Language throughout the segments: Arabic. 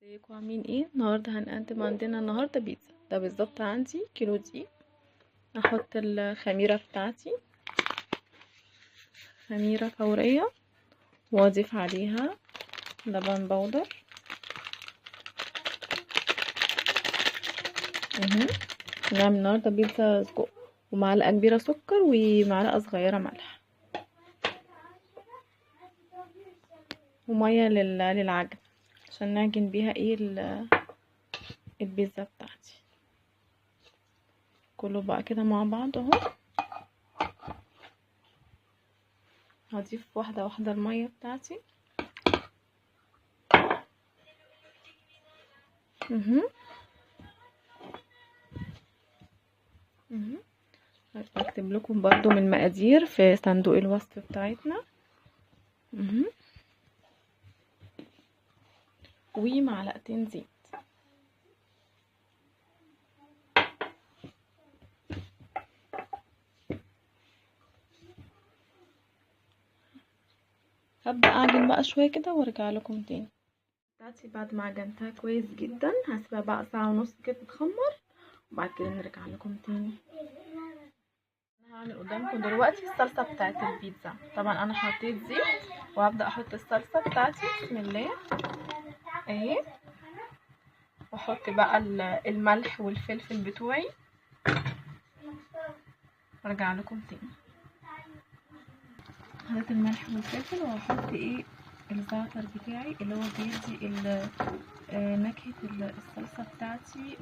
ازيكم عاملين ايه؟ النهارده هنقدم عندنا بيتزا. ده بالظبط عندي كيلو دقيق. هحط الخميره بتاعتي، خميره فوريه، واضيف عليها لبن بودر. نعمل النهارده بيتزا سجق، ومعلقه كبيره سكر ومعلقه صغيره ملح، وميه للعجن عشان نعجن بيها البيتزا بتاعتي. كله بقى كده مع بعض اهو. هضيف واحده واحده الميه بتاعتي. هكتب لكم برضو من المقادير في صندوق الوصف بتاعتنا. ومعلقتين زيت. هبدأ اعجن بقى شويه كده وارجع لكم تاني. بتاعتي بعد ما عجنتها كويس جدا هسيبها بقى ساعه ونص كده تتخمر، وبعد كده نرجع لكم تاني. انا هعمل قدامكم دلوقتي الصلصه بتاعت البيتزا. طبعا انا حطيت زيت وهبدأ احط الصلصه بتاعتي. بسم الله اهي. واحط بقى الملح والفلفل بتوعي، وارجع لكم تاني. حطيت الملح والفلفل، وهحط الزعتر بتاعي اللي هو بيدي نكهة الصلصة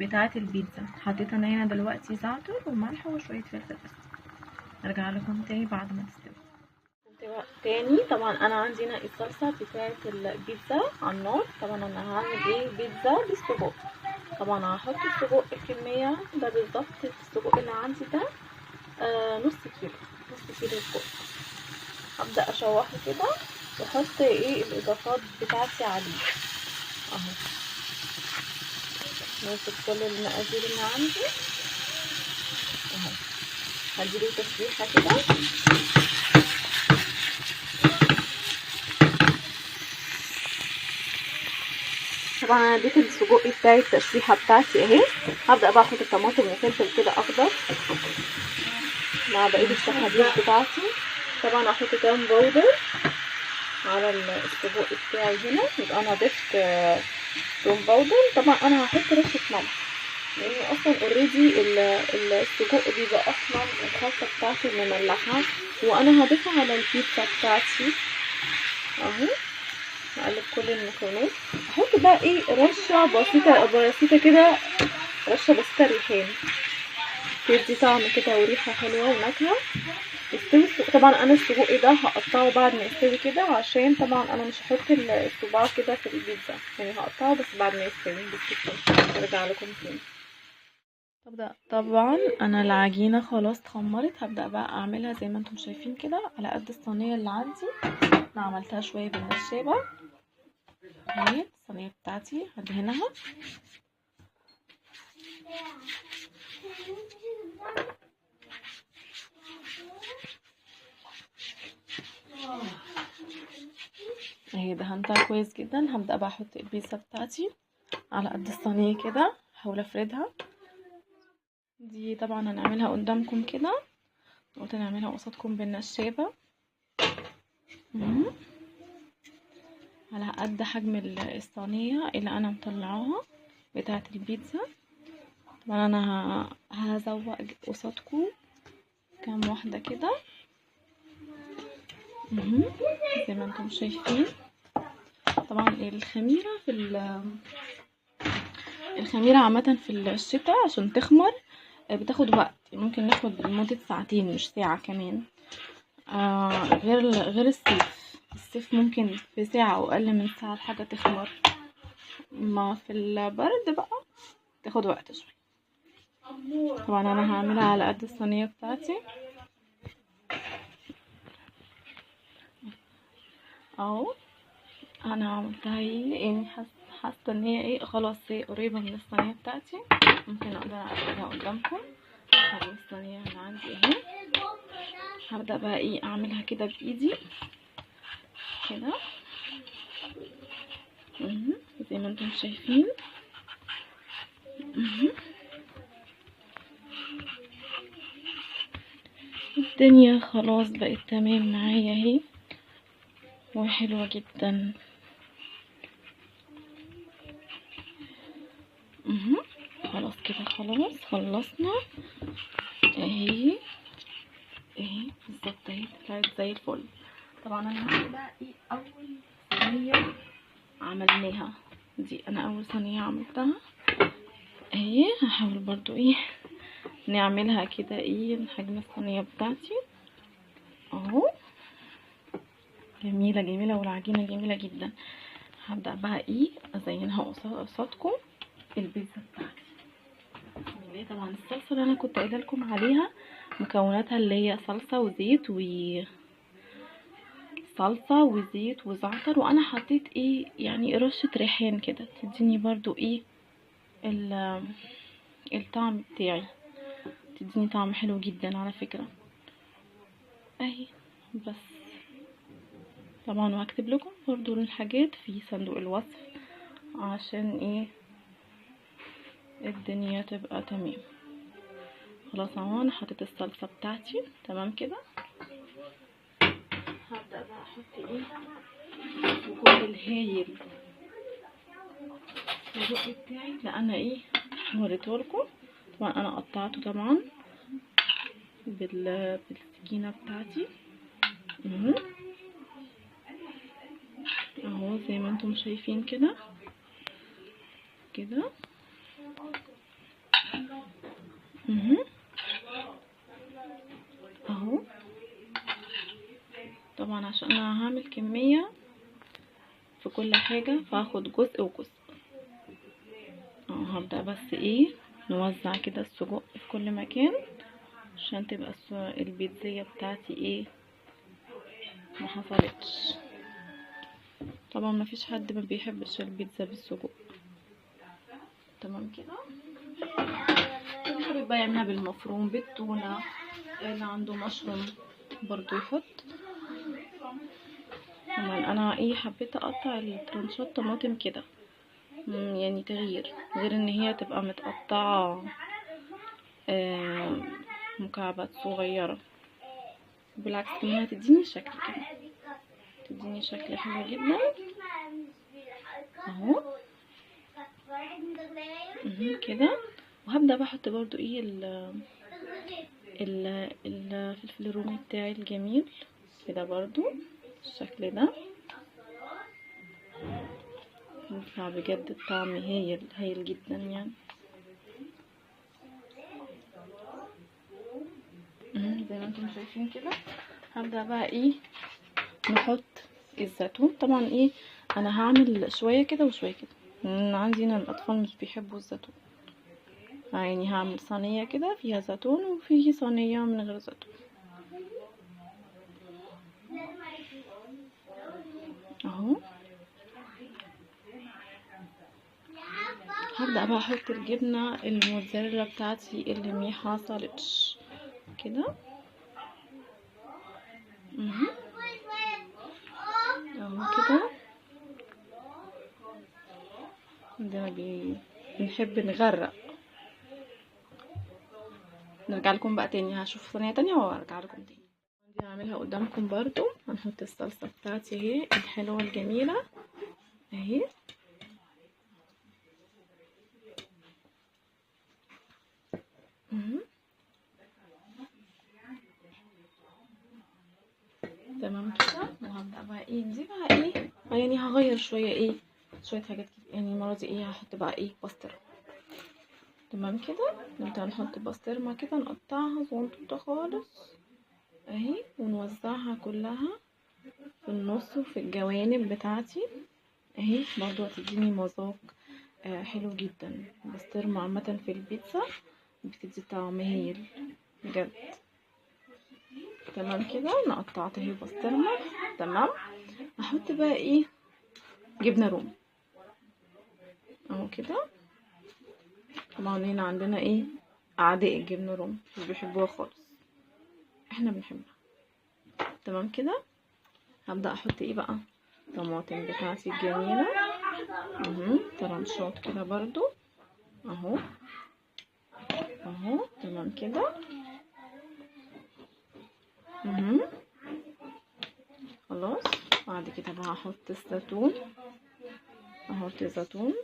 بتاعة البيتزا. حطيت انا هنا دلوقتي زعتر وملح وشوية فلفل اسود. ارجع لكم تاني بعد ما تستوي. طبعا انا عندي هنا الصلصة بتاعة البيتزا على النار. طبعا انا هعمل بيتزا بالسجق. طبعا هحط السجق الكمية ده بالظبط. السجق اللي عندي ده نص كيلو سجق. هبدأ اشوحه كده واحط الاضافات بتاعتي عليه اهو. نوصل كل المقادير اللي عندي اهو. هديله تشويحه كده. طبعا انا اديت السجق بتاعي التشويحه بتاعتي اهي. هبدأ بقى احط طماطم وفلفل كده اخضر مع بقيه التحابيش بتاعتي. طبعا احط توم باودر على السجق بتاعي هنا. يبقى انا ضفت توم باودر. طبعا انا هحط رشه ملح لان اصلا اوريدي السجق بيبقى اصلا الخلطه بتاعته مملحه، وانا هضيفها على البيتزا بتاعتي اهو. هقلب كل المكونات. احط بقى رشه بسيطه كده، رشه بسيطه ريحان تدي طعم كده وريحه حلوه ونكهه. يستوي. طبعا انا السجق ده هقطعه بعد ما يستوي كده، عشان طبعا انا مش هحط الصباع كده في البيتزا، يعني هقطعه بس بعد ما يستوي بالسكر. ارجع لكم تاني. طبعا انا العجينه خلاص اتخمرت. هبدا بقى اعملها زي ما انتم شايفين كده على قد الصينيه اللي عندي. انا عملتها شويه بالنشابه اهي. الصينيه بتاعتي هدهنها اهي. دهنتها كويس جدا. هبدا بقى احط البيتزا بتاعتي على قد الصينيه كده. هحاول افردها. دي طبعا هنعملها قدامكم كده، قلت نعملها قصادكم بالنشابه على قد حجم الصينيه اللي انا مطلعاها بتاعه البيتزا. طبعا انا هزوق قصادكم كام واحده كده زي ما انتم شايفين. طبعا الخميره عامه في الشتاء عشان تخمر بتاخد وقت. ممكن ناخد لمده ساعتين مش ساعه كمان. غير الصيف ممكن في ساعه او اقل من ساعه الحاجه تخمر. ما في البرد بقى تاخد وقت شويه. طبعا انا هعملها على قد الصينيه بتاعتي اهو. انا عملتها يعني حاسه ان هي خلاص هي قريبه من الصينيه بتاعتي. ممكن اقدر اعملها قدامكم. هذه الصينيه اللي عندي اهي. هبدا بقى اعملها كده بايدي كده زي ما انتم شايفين. الدنيا خلاص بقت تمام معايا اهي وحلوة جدا. خلاص كده، خلاص خلصنا اهي بالظبط اهي طلعت زي الفل. طبعا انا هعمل بقى ايه اول صينيه عملناها دي. انا اول صينيه عملتها اهي، هحاول برضو ايه نعملها كده ايه حجم الصينيه بتاعتي اهو. جميله جميله والعجينه جميله جدا. هبدا بقى ايه ازينها قصادكم البيتزا بتاعتي. طبعا الصلصه اللي انا كنت قايله لكم عليها مكوناتها اللي هي صلصه وزيت وزيت وزعتر، وانا حطيت ايه يعني رشه ريحان كده تديني برضو ايه الطعم بتاعي، تديني طعم حلو جدا على فكره اهي. بس طبعا وهكتب لكم برضو الحاجات في صندوق الوصف عشان ايه الدنيا تبقى تمام. خلاص اهو انا حطيت الصلصه بتاعتي تمام كده. هبدا بقى احط ايه السجق الهايل السجق بتاعي اللي انا ايه وريتهولكم. طبعا انا قطعته طبعا بالسكينه بتاعتي اهو زي ما انتم شايفين كده كده اهو. طبعا عشان انا هعمل كميه في كل حاجه فهاخد جزء وجزء اهو. هبدا بس ايه نوزع كده السجق في كل مكان عشان تبقى البيتزا بتاعتي ايه ما حصلتش. طبعا ما فيش حد ما بيحبش البيتزا بالسجق تمام كده. اللي حابب بقى يعملها بالمفروم بالتونه، اللي عنده مشروم برضو يحط. طبعا انا ايه حبيت اقطع الترنشات طماطم كده يعني تغيير، غير ان هي تبقى متقطعه مكعبات صغيره. بالعكس انها تديني شكل كده، تديني شكل حلو جدا اهو كده. وهبدا بقى احط برضو ايه الفلفل الرومي بتاعي الجميل كده برضو الشكل ده يطلع بجد الطعم هايل جدا يعني. زي ما انتم شايفين كده. هبدا بقى ايه نحط الزيتون. طبعا ايه انا هعمل شويه كده وشويه كده، عندي هنا الاطفال مش بيحبوا الزيتون، يعني هعمل صينيه كده فيها زيتون وفيه صينيه من غير زيتون اهو. هبدأ بقى احط الجبنة الموتزاريلا بتاعتي اللي ما حصلتش كده اهو كده. عندنا بنحب نغرق. نرجع لكم بقى تاني، هشوف صينية تانية وارجع لكم تاني. دي هعملها قدامكم برضو. هنحط الصلصة بتاعتي اهي الحلوة الجميلة اهي تمام كده. وهبدأ بقى ايه دي بقى ايه يعني هغير شوية شوية حاجات كده يعني. المرة دي هحط بقى بسطرمة تمام كده. نبدأ نحط بسطرمة كده نقطعها صغنطوطة خالص اهي ونوزعها كلها في النص وفي الجوانب بتاعتي اهي. برضو هتديني مذاق حلو جدا. البسطرمة عامة في البيتزا بتدي طعم هايل بجد. تمام كده نقطعت اهي بسطرمة تمام. هحط بقى جبنة رومي اهو كده. طبعا هنا عندنا اعداء الجبنة الرومي مش بيحبوها خالص، احنا بنحبها تمام كده. هبدأ احط بقى طماطم بتاعتي الجميلة طرنشات كده برضو اهو اهو تمام كده. خلاص. بعد كده بقى هحط الزيتون، احط الزيتون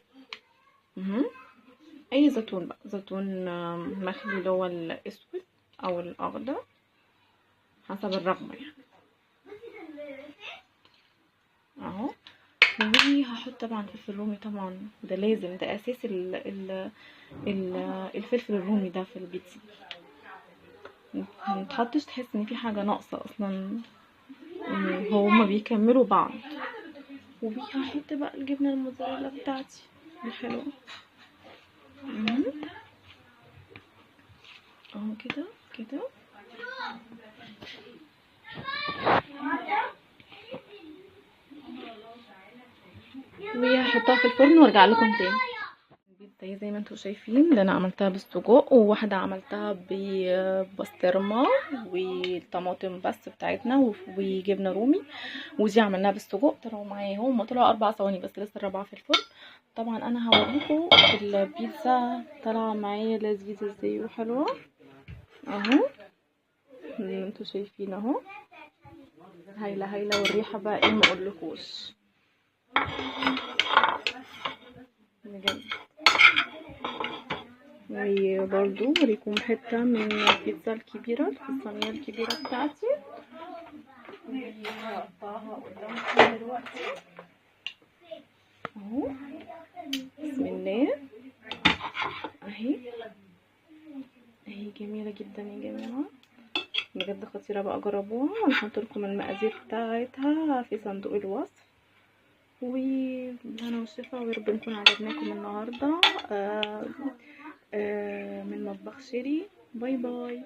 اي زيتون بقى، زيتون مخلي اللي هو الاسود او الاخضر حسب الرغبه يعني اهو. وهحط طبعا فلفل رومي، طبعا ده لازم، ده اساس الفلفل الرومي ده في البيتزا، متحطش تحس ان في حاجه ناقصه اصلا، هما بيكملوا بعض. وهحط بقى الجبنه الموتزاريلا بتاعتي الحلوه اهو كده كده. وهحطها في الفرن وارجع لكم تاني. البيتزا زي ما انتم شايفين اللي انا عملتها بالسجق، وواحده عملتها ببسطرمه والطماطم بس بتاعتنا وجبنه رومي، ودي عملناها بالسجق. طلعوا معايا هم طلعوا 4 ثواني بس، لسه الرابعه في الفرن. طبعا انا هوريكم البيتزا طالعه معايا لذيذه ازاي وحلوه اهو زي ما انتم شايفين اهو، هايله هايله. والريحه بقى ايه ما اقولكوش بجد. وبرضو اوريكم حته من البيتزا الكبيره في الصينيه الكبيره بتاعتي، هقطعها قدامكم دلوقتي اهو. بسم الله. اهي جميله جدا يا جماعه، بجد خطيره بقى، جربوها. انا هحط لكم المقادير بتاعتها في صندوق الوصف. وهنا والشفا، ويارب نكون عجبناكم النهارده من مطبخ شيري. باي باي.